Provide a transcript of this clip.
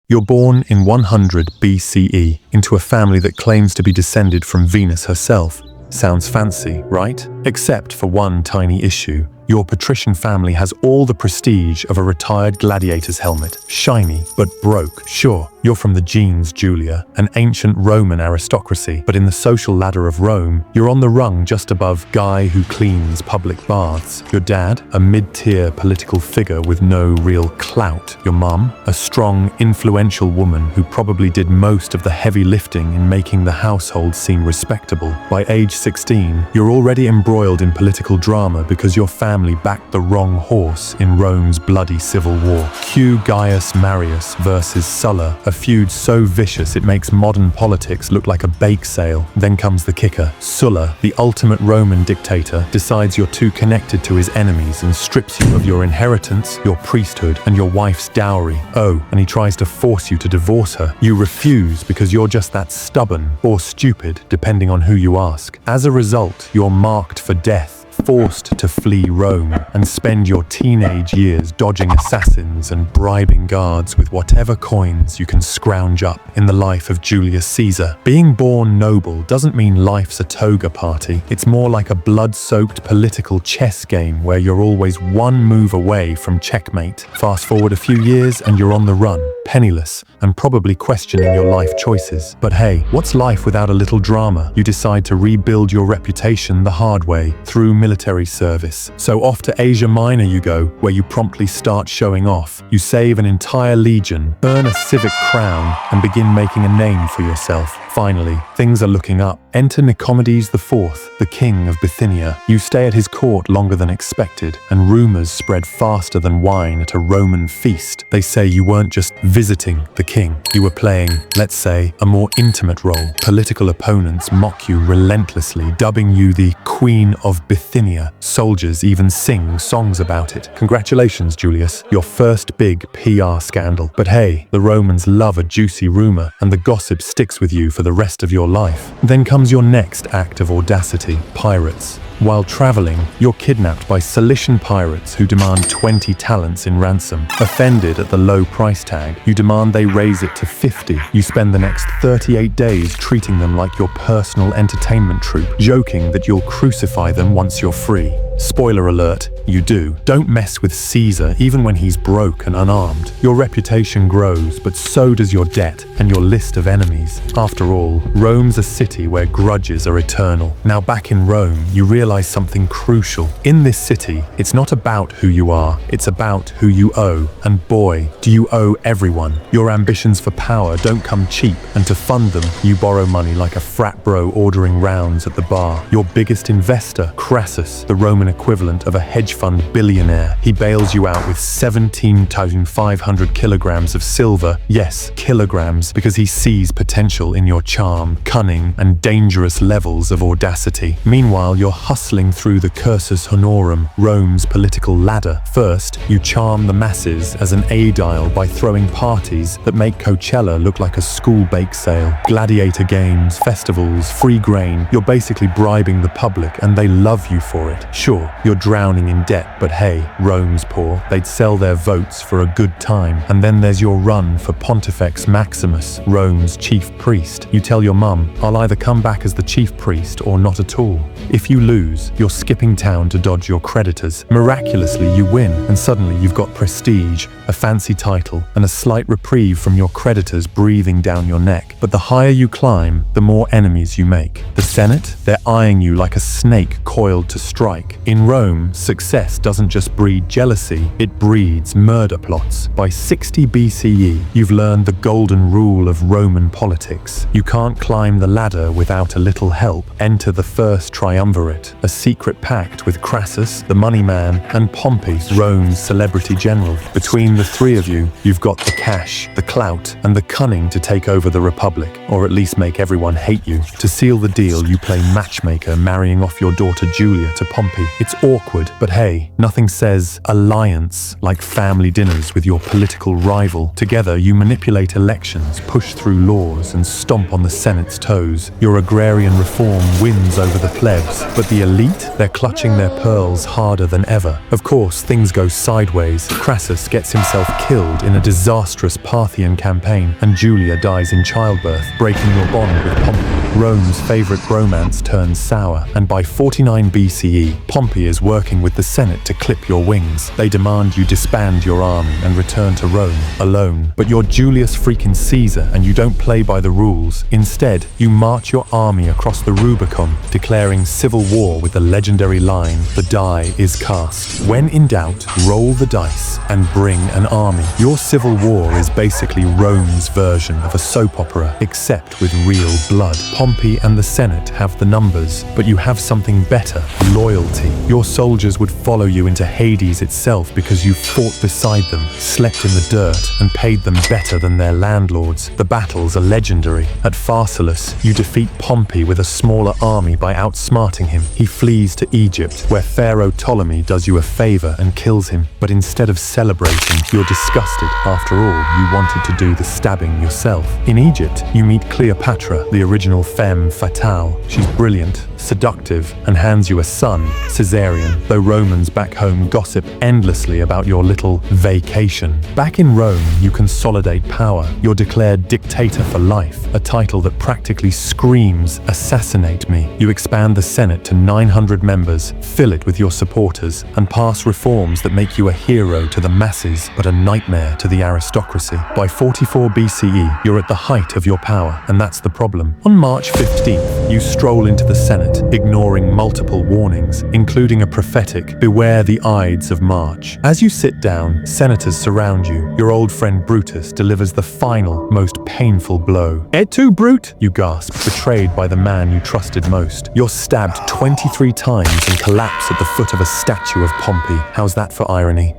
You're born in 100 BCE into a family that claims to be descended from Venus herself. Sounds fancy, right? Except for one tiny issue. Your patrician family has all the prestige of a retired gladiator's helmet. Shiny, but broke. Sure, you're from the genes, Julia, an ancient Roman aristocracy, but in the social ladder of Rome, you're on the rung just above guy who cleans public baths. Your dad, a mid-tier political figure with no real clout. Your mum, a strong, influential woman who probably did most of the heavy lifting in making the household seem respectable. By age 16, you're already embroiled in political drama because your family backed the wrong horse in Rome's bloody civil war. Cue Gaius Marius versus Sulla, a feud so vicious it makes modern politics look like a bake sale. Then comes the kicker. Sulla, the ultimate Roman dictator, decides you're too connected to his enemies and strips you of your inheritance, your priesthood, and your wife's dowry. Oh, and he tries to force you to divorce her. You refuse because you're just that stubborn, or stupid, depending on who you ask. As a result, you're marked for death, forced to flee Rome and spend your teenage years dodging assassins and bribing guards with whatever coins you can scrounge up in the life of Julius Caesar. Being born noble doesn't mean life's a toga party. It's more like a blood-soaked political chess game where you're always one move away from checkmate. Fast forward a few years and you're on the run, penniless, and probably questioning your life choices. But hey, what's life without a little drama? You decide to rebuild your reputation the hard way, through military service. So off to Asia Minor you go, where you promptly start showing off. You save an entire legion, earn a civic crown, and begin making a name for yourself. Finally, things are looking up. Enter Nicomedes IV, the king of Bithynia. You stay at his court longer than expected, and rumors spread faster than wine at a Roman feast. They say you weren't just visiting the king. You were playing, let's say, a more intimate role. Political opponents mock you relentlessly, dubbing you the Queen of Bithynia. Soldiers even sing songs about it. Congratulations, Julius, your first big PR scandal. But hey, the Romans love a juicy rumor, and the gossip sticks with you for the rest of your life. Then comes your next act of audacity: pirates. While traveling, you're kidnapped by Cilician pirates who demand 20 talents in ransom. Offended at the low price tag, you demand they raise it to 50. You spend the next 38 days treating them like your personal entertainment troupe, joking that you'll crucify them once you're free. Spoiler alert, you do. Don't mess with Caesar even when he's broke and unarmed. Your reputation grows, but so does your debt and your list of enemies. After all, Rome's a city where grudges are eternal. Now back in Rome, you realize something crucial. In this city, it's not about who you are, it's about who you owe. And boy, do you owe everyone. Your ambitions for power don't come cheap, and to fund them, you borrow money like a frat bro ordering rounds at the bar. Your biggest investor, Crassus, the Roman equivalent of a hedge fund billionaire. He bails you out with 17,500 kilograms of silver. Yes, kilograms, because he sees potential in your charm, cunning, and dangerous levels of audacity. Meanwhile, you're hustling through the cursus honorum, Rome's political ladder. First, you charm the masses as an aedile by throwing parties that make Coachella look like a school bake sale. Gladiator games, festivals, free grain. You're basically bribing the public, and they love you for it. Sure, you're drowning in debt, but hey, Rome's poor. They'd sell their votes for a good time. And then there's your run for Pontifex Maximus, Rome's chief priest. You tell your mum, I'll either come back as the chief priest or not at all. If you lose, you're skipping town to dodge your creditors. Miraculously, you win, and suddenly you've got prestige, a fancy title, and a slight reprieve from your creditors breathing down your neck. But the higher you climb, the more enemies you make. The Senate? They're eyeing you like a snake coiled to strike. In Rome, success doesn't just breed jealousy, it breeds murder plots. By 60 BCE, you've learned the golden rule of Roman politics. You can't climb the ladder without a little help. Enter the first triumvirate, a secret pact with Crassus, the money man, and Pompey, Rome's celebrity general. Between the three of you, you've got the cash, the clout, and the cunning to take over the Republic, or at least make everyone hate you. To seal the deal, you play matchmaker, marrying off your daughter Julia to Pompey. It's awkward, but hey, nothing says alliance like family dinners with your political rival. Together, you manipulate elections, push through laws, and stomp on the Senate's toes. Your agrarian reform wins over the plebs, but the elite, they're clutching their pearls harder than ever. Of course, things go sideways. Crassus gets himself killed in a disastrous Parthian campaign, and Julia dies in childbirth, breaking your bond with Pompey. Rome's favorite romance turns sour, and by 49 BCE, Pompey is working with the Senate to clip your wings. They demand you disband your army and return to Rome alone. But you're Julius freaking Caesar, and you don't play by the rules. Instead, you march your army across the Rubicon, declaring civil war with the legendary line, "The die is cast." When in doubt, roll the dice and bring an army. Your civil war is basically Rome's version of a soap opera, except with real blood. Pompey and the Senate have the numbers, but you have something better: loyalty. Your soldiers would follow you into Hades itself because you fought beside them, slept in the dirt, and paid them better than their landlords. The battles are legendary. At Pharsalus, you defeat Pompey with a smaller army by outsmarting him. He flees to Egypt, where Pharaoh Ptolemy does you a favor and kills him. But instead of celebrating, you're disgusted. After all, you wanted to do the stabbing yourself. In Egypt, you meet Cleopatra, the original femme fatale. She's brilliant, seductive, and hands you a son, Caesarion, though Romans back home gossip endlessly about your little vacation. Back in Rome, you consolidate power. You're declared dictator for life, a title that practically screams, "Assassinate me." You expand the Senate to 900 members, fill it with your supporters, and pass reforms that make you a hero to the masses, but a nightmare to the aristocracy. By 44 BCE, you're at the height of your power, and that's the problem. On March 15th, you stroll into the Senate, ignoring multiple warnings, including a prophetic, "Beware the Ides of March." As you sit down, senators surround you. Your old friend Brutus delivers the final, most painful blow. "Et tu, Brute?" you gasp, betrayed by the man you trusted most. You're stabbed 23 times and collapse at the foot of a statue of Pompey. How's that for irony?